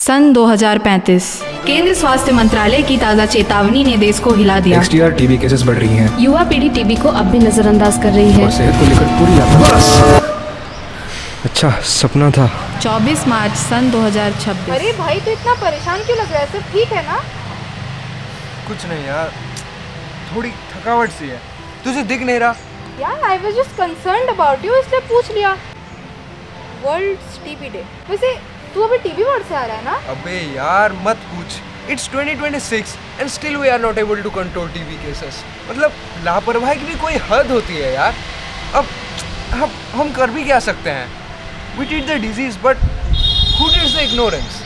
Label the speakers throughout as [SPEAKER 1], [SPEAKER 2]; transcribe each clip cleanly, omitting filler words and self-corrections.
[SPEAKER 1] सन 2035 केंद्र स्वास्थ्य मंत्रालय की ताज़ा चेतावनी ने देश को हिला दिया।
[SPEAKER 2] XDR टीबी केसेस बढ़ रही हैं।
[SPEAKER 3] युवा पीढ़ी टीबी को अब भी नजरअंदाज कर रही है
[SPEAKER 2] और सेहत को लेकर पूरी लापरवाही। अच्छा सपना था।
[SPEAKER 1] 24 मार्च सन 2026।
[SPEAKER 4] अरे भाई तो इतना परेशान क्यों लग रहा है? सब ठीक है ना?
[SPEAKER 5] कुछ नहीं यार, थोड़ी थकावट सी है। तुझे दिख नहीं रहा?
[SPEAKER 4] यार I was just concerned about you, इसलिए पूछ लिया। World TB day. वैसे तू अभी टीबी वार्ड से आ रहा है ना?
[SPEAKER 5] अबे यार मत पूछ। It's 2026 and still we are not able to control TB cases. मतलब लापरवाही की भी कोई हद होती है यार। अब हम कर भी क्या सकते हैं? We treat the disease but who treats the ignorance?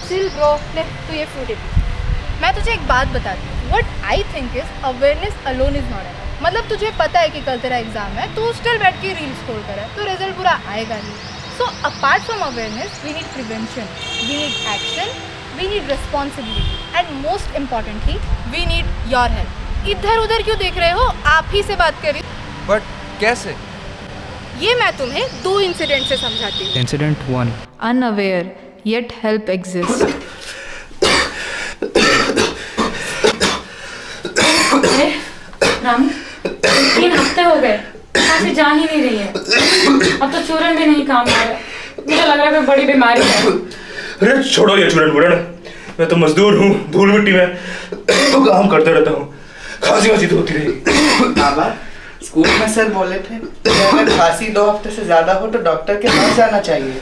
[SPEAKER 4] Chill bro, ले तू ये फ्रूटी पी। मैं तुझे एक बात बताती हूँ। What I think is awareness alone is not enough. मतलब तुझे पता है कि कल तेरा एग्जाम है, तू स्टिल बैठ के रील स्क्रॉल कर रहा है, तो रिजल्ट पूरा आएगा नहीं। So apart from awareness, we need prevention, we need action, we need responsibility, and most importantly, we need your help. इधर उधर क्यों देख रहे हो? आप ही से बात करी।
[SPEAKER 5] But कैसे?
[SPEAKER 4] ये मैं तुम्हें 2 इंसिडेंट से समझाती हूँ।
[SPEAKER 2] Incident 1।
[SPEAKER 1] Unaware yet help exists।
[SPEAKER 3] Ram 3 हफ्ते हो गए, खांसी जा ही नहीं रही है। अब तो चूरन भी नहीं काम कर रहा। मुझे लग रहा है कोई बड़ी बीमारी है।
[SPEAKER 6] अरे छोड़ो ये चूरन वूरन, मैं तो मजदूर हूँ, धूल मिट्टी में तो काम करते रहता हूँ। खांसी वासी तो होती रहेगी।
[SPEAKER 7] बाबा स्कूल में सर बोले थे अगर खांसी 2 हफ्ते से ज्यादा हो तो डॉक्टर के पास जाना चाहिए।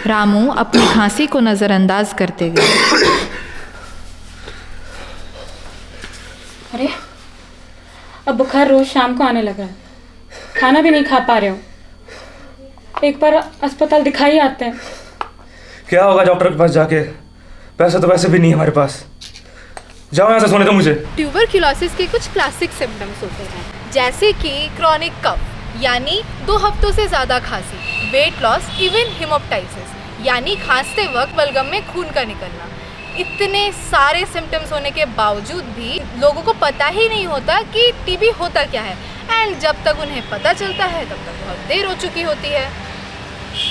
[SPEAKER 1] रामू अपनी खांसी को नज़रअंदाज करते गए।
[SPEAKER 3] अरे अब बुखार रोज शाम को आने लगा है, खाना भी नहीं खा पा रहे हो। एक बार अस्पताल दिखाई आते हैं।
[SPEAKER 6] क्या होगा डॉक्टर के पास जाके? पैसा तो वैसे भी नहीं है हमारे पास। जाओ यहाँ से, सोने दो मुझे।
[SPEAKER 4] ट्यूबरक्यूलोसिस के कुछ क्लासिक सिम्टम्स होते हैं, जैसे कि क्रॉनिक कफ यानी 2 हफ्तों से ज़्यादा खांसी, वेट लॉस, इवन हिमोप्टाइसिस यानी खांसते वक्त बलगम में खून का निकलना। इतने सारे सिम्टम्स होने के बावजूद भी लोगों को पता ही नहीं होता कि टीबी होता क्या है, एंड जब तक उन्हें पता चलता है तब तक बहुत देर हो चुकी होती है।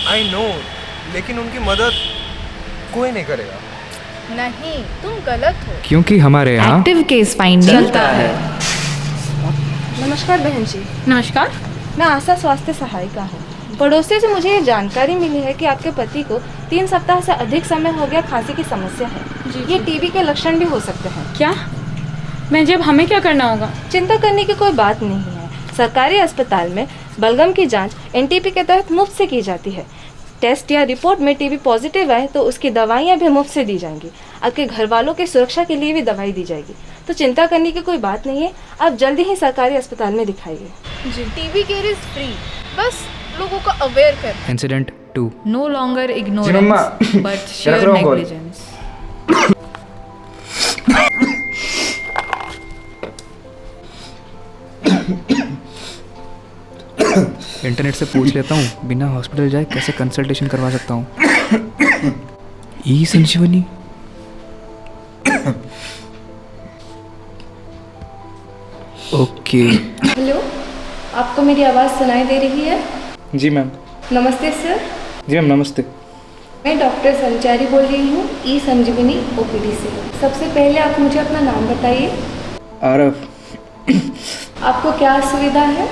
[SPEAKER 5] I know, लेकिन उनकी मदद कोई नहीं करेगा।
[SPEAKER 4] नहीं, तुम गलत हो।
[SPEAKER 2] क्योंकि हमारे यहाँ
[SPEAKER 1] एक्टिव केस फाइंडिंग चलता है।
[SPEAKER 4] नमस्कार बहन जी,
[SPEAKER 3] नमस्कार।
[SPEAKER 4] मैं आशा स्वास्थ्य सहायिका हूँ। पड़ोसी से मुझे ये जानकारी मिली है कि आपके पति को 3 सप्ताह से अधिक समय हो गया खांसी की समस्या है। ये टीबी के लक्षण भी हो सकते हैं।
[SPEAKER 3] क्या मैं जब हमें क्या करना होगा?
[SPEAKER 4] चिंता करने की कोई बात नहीं है। सरकारी अस्पताल में बलगम की जांच एनटीपी के तहत मुफ्त से की जाती है। टेस्ट या रिपोर्ट में टीबी पॉजिटिव आए तो उसकी दवाइयाँ भी मुफ्त से दी जाएंगी। आपके घर वालों की सुरक्षा के लिए भी दवाई दी जाएगी, तो चिंता करने की कोई बात नहीं है। आप जल्दी ही सरकारी अस्पताल में दिखाइए। जी, टीबी केयर इज फ्री, बस लोगों को अवेयर कर।
[SPEAKER 2] Incident 2।
[SPEAKER 1] No longer
[SPEAKER 2] mamma.
[SPEAKER 1] Ignorance but share negligence.
[SPEAKER 2] Internet से पूछ लेता हूँ बिना हॉस्पिटल जाए कैसे कंसल्टेशन करवा सकता हूँ। ई संजीवनी। ओके।
[SPEAKER 4] हेलो, आपको मेरी आवाज़ सुनाई दे रही है?
[SPEAKER 6] जी मैम।
[SPEAKER 4] नमस्ते सर।
[SPEAKER 6] जी मैम नमस्ते।
[SPEAKER 4] मैं डॉक्टर संचारी बोल रही हूँ, ई संजीवनी ओपीडी से। सबसे पहले आप मुझे अपना नाम बताइए।
[SPEAKER 6] आरफ।
[SPEAKER 4] आपको क्या असुविधा है?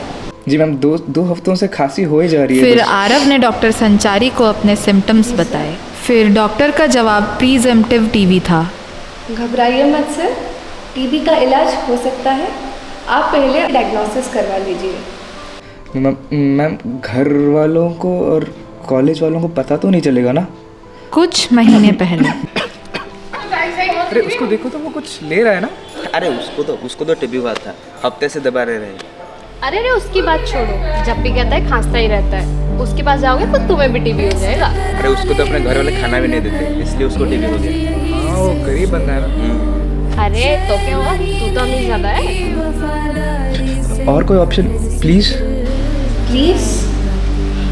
[SPEAKER 6] जी मैम, 2 हफ्तों से खांसी हो ही जा रही है।
[SPEAKER 1] फिर आरव ने डॉक्टर संचारी को अपने सिम्टम्स बताए। फिर डॉक्टर का जवाब प्रीजम्पटिव टीबी था।
[SPEAKER 4] घबराइए मत सर, टीबी का इलाज हो सकता है। आप पहले डायग्नोसिस करवा लीजिए।
[SPEAKER 6] मैम घर वालों को और कॉलेज वालों को पता तो नहीं चलेगा ना?
[SPEAKER 1] कुछ महीने पहले।
[SPEAKER 2] अरे उसको देखो तो वो कुछ ले रहा है ना।
[SPEAKER 7] अरे उसको तो टीबी हुआ था, हफ्ते से दबा रहे।
[SPEAKER 8] अरे उसकी बात छोड़ो, जब भी कहता है खांसता ही रहता है। उसके पास जाओगे तो तुम्हें भी टीबी हो जाएगा।
[SPEAKER 7] अरे उसको तो अपने घर वाले खाना भी नहीं देते, इसलिए उसको टीबी हो गया।
[SPEAKER 2] हाँ वो गरीब बंदा है ना।
[SPEAKER 8] अरे तो क्या हुआ, तू तो अमीर ज्यादा है।
[SPEAKER 6] और कोई ऑप्शन प्लीज?
[SPEAKER 4] प्लीज़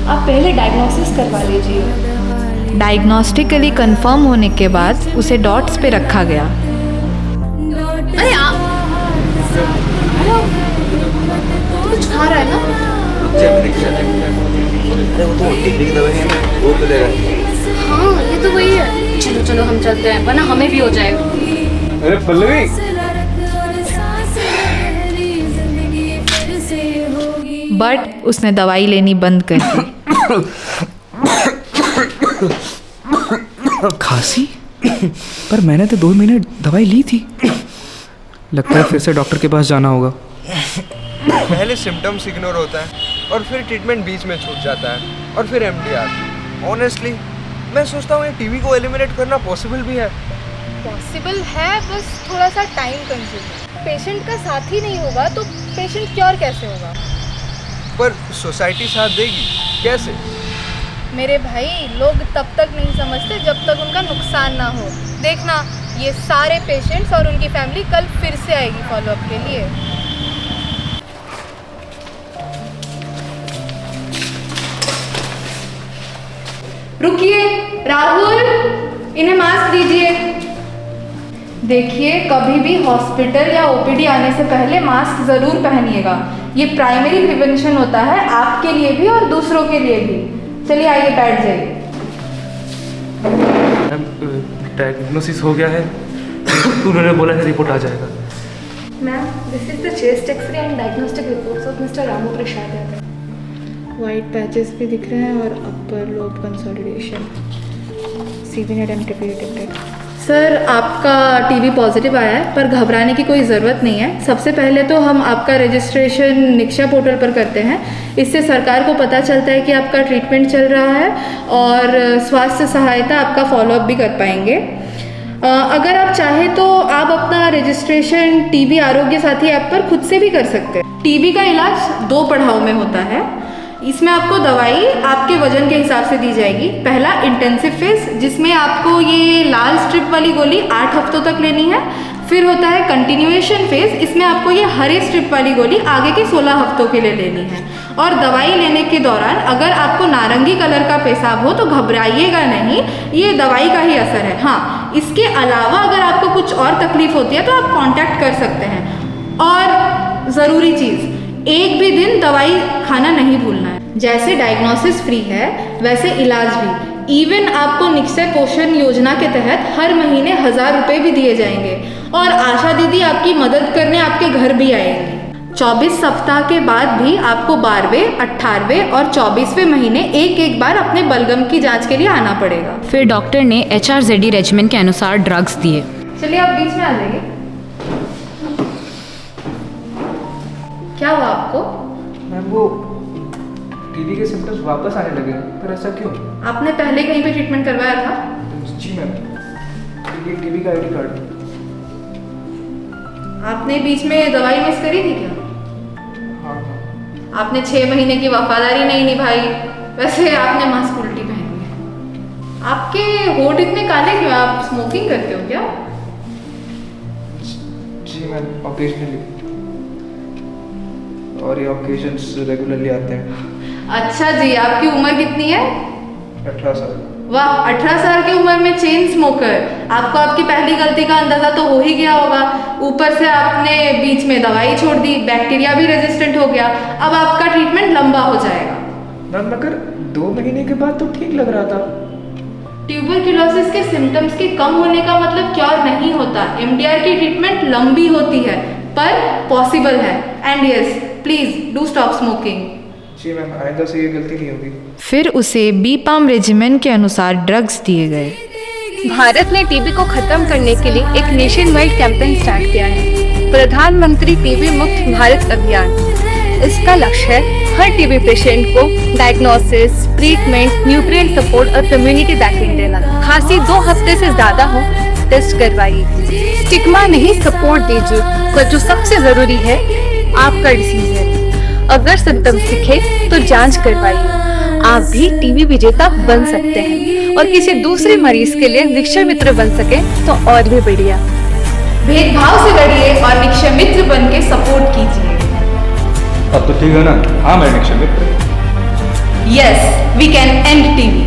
[SPEAKER 4] आप पहले डायग्नोसिस करवा लीजिए।
[SPEAKER 1] डायग्नोस्टिकली कंफर्म होने के बाद उसे डॉट्स पे रखा गया।
[SPEAKER 8] अरे आप कुछ खा रहा है ना?
[SPEAKER 7] अरे वो तो टीबी की दवाई है, वो तो ले रहा है।
[SPEAKER 8] हाँ ये भी तो वही है। चलो चलो हम चलते हैं, वरना हमें भी हो जाएगा।
[SPEAKER 5] अरे पल्लवी,
[SPEAKER 1] बट उसने दवाई लेनी बंद कर दी।
[SPEAKER 2] खांसी? पर मैंने तो 2 महीने दवाई ली थी। लगता है फिर से डॉक्टर के पास जाना होगा।
[SPEAKER 5] पहले सिम्टम्स इग्नोर होता है और फिर ट्रीटमेंट बीच में छूट जाता है और फिर MDR। ऑनेस्टली मैं सोचता हूँ ये टीबी को एलिमिनेट करना पॉसिबल भी है।
[SPEAKER 4] पॉसिबल है, बस थोड़ा सा टाइम कंज्यूम। पेशेंट का साथ ही नहीं होगा तो पेशेंट क्योर कैसे होगा?
[SPEAKER 5] पर सोसाइटी साथ देगी कैसे?
[SPEAKER 4] मेरे भाई, लोग तब तक नहीं समझते जब तक उनका नुकसान ना हो। देखना, ये सारे पेशेंट्स और उनकी फैमिली कल फिर से आएगी फॉलोअप के लिए। रुकिए राहुल, इन्हें मास्क दीजिए। देखिए, कभी भी हॉस्पिटल या OPD आने से पहले मास्क ज़रूर पहनिएगा। ये प्राइमरी प्रिवेंशन होता है, आपके लिए भी और दूसरों के लिए भी। चलिए आइए, बैठ जाइए।
[SPEAKER 6] डायग्नोसिस हो गया है, उन्होंने बोला है रिपोर्ट आ जाएगा।
[SPEAKER 9] Ma'am, this is the chest x ray and diagnostic reports of mister Ramu Prasad Yadav.
[SPEAKER 4] White patches भी दिख रहे हैं और upper lobe consolidation, CV net and capitated. Sir, आपका टीबी पॉजिटिव आया है, पर घबराने की कोई ज़रूरत नहीं है। सबसे पहले तो हम आपका रजिस्ट्रेशन निक्षा पोर्टल पर करते हैं। इससे सरकार को पता चलता है कि आपका ट्रीटमेंट चल रहा है और स्वास्थ्य सहायता आपका फॉलोअप भी कर पाएंगे। अगर आप चाहें तो आप अपना रजिस्ट्रेशन टीबी आरोग्य साथी ऐप पर खुद से भी कर सकते हैं। टीबी का इलाज 2 पड़ाव में होता है। इसमें आपको दवाई आपके वजन के हिसाब से दी जाएगी। पहला इंटेंसिव फेज, जिसमें आपको ये लाल स्ट्रिप वाली गोली 8 हफ्तों तक लेनी है। फिर होता है कंटिन्यूएशन फेज, इसमें आपको ये हरे स्ट्रिप वाली गोली आगे के 16 हफ्तों के लिए लेनी है। और दवाई लेने के दौरान अगर आपको नारंगी कलर का पेशाब हो तो घबराइएगा नहीं, ये दवाई का ही असर है। हाँ, इसके अलावा अगर आपको कुछ और तकलीफ होती है तो आप कांटेक्ट कर सकते हैं। और ज़रूरी चीज़, एक भी दिन दवाई खाना नहीं भूलना है। जैसे डायग्नोसिस फ्री है वैसे इलाज भी। इवन आपको निक्षय पोषण योजना के तहत हर महीने 1000 रुपये भी दिए जाएंगे और आशा दीदी आपकी मदद करने आपके घर भी आएंगी। 24 सप्ताह के बाद भी आपको 12वें, 18वें और 24वें महीने एक बार अपने बलगम की जांच के लिए आना पड़ेगा।
[SPEAKER 3] फिर डॉक्टर ने HRZD रेजिमेन के अनुसार ड्रग्स दिए।
[SPEAKER 4] चलिए आप बीच में आ जाइए। क्या हुआ आपको?
[SPEAKER 2] मैम, वो टीबी के सिम्टम्स वापस आने लगे, पर ऐसा क्यों?
[SPEAKER 4] आपने पहले कहीं पे ट्रीटमेंट करवाया था?
[SPEAKER 2] जी मैम, ये टीबी का ID कार्ड।
[SPEAKER 4] आपने बीच में दवाई मिस करी थी क्या?
[SPEAKER 2] हाँ।
[SPEAKER 4] आपने 6 महीने की वफादारी नहीं निभाई। वैसे आपने मास्क उल्टी पहनी है। आपके होठ इतने काले क्यों? आप स्मोकिंग करते हो क्या?
[SPEAKER 2] जी मैम, ऑकेजनली, और ये ऑकेजन्स रेगुलरली आते हैं।
[SPEAKER 4] अच्छा जी, आपकी उम्र कितनी है?
[SPEAKER 2] 18 साल।
[SPEAKER 4] वाह, 18 साल की उम्र में चेन स्मोकर। आपको आपकी पहली गलती का अंदाजा तो हो ही गया होगा। ऊपर से आपने बीच में दवाई छोड़ दी, बैक्टीरिया भी रेजिस्टेंट हो गया। अब आपका ट्रीटमेंट लंबा हो जाएगा।
[SPEAKER 2] मैम, मगर 2 महीने के बाद तो ठीक लग रहा था।
[SPEAKER 4] ट्यूबरक्लोसिस के सिम्टम्स के कम होने का मतलब क्योर नहीं होता। MDR की ट्रीटमेंट लंबी होती है पर पॉसिबल है। And yes, please do stop smoking.
[SPEAKER 2] जी मैम, आइंदा से ये गलती नहीं होगी।
[SPEAKER 1] फिर उसे BPAM रेजिमेन के अनुसार ड्रग्स दिए गए।
[SPEAKER 8] भारत ने टीबी को खत्म करने के लिए एक नेशन वाइड कैंपेन स्टार्ट किया है, प्रधानमंत्री टीबी मुक्त भारत अभियान। इसका लक्ष्य है हर टीबी पेशेंट को डायग्नोसिस, ट्रीटमेंट, न्यूट्रिएंट सपोर्ट और कम्युनिटी बैकिंग देना। खांसी 2 हफ्ते से ज्यादा हो, टेस्ट करवाइए। स्टिग्मा नहीं, सपोर्ट दीजिए, पर जो सबसे जरूरी है आपका डिसीज है। अगर सिम्टम्स दिखे तो जांच करवाइए। आप भी टीबी विजेता बन सकते हैं और किसी दूसरे मरीज के लिए निक्षय मित्र बन सके तो और भी बढ़िया।
[SPEAKER 4] भेदभाव से लड़िए और निक्षय मित्र बन के सपोर्ट कीजिए।
[SPEAKER 6] अब तो ठीक है ना? हाँ, मैं Nikshay Mitra.
[SPEAKER 4] Yes, we can end TB.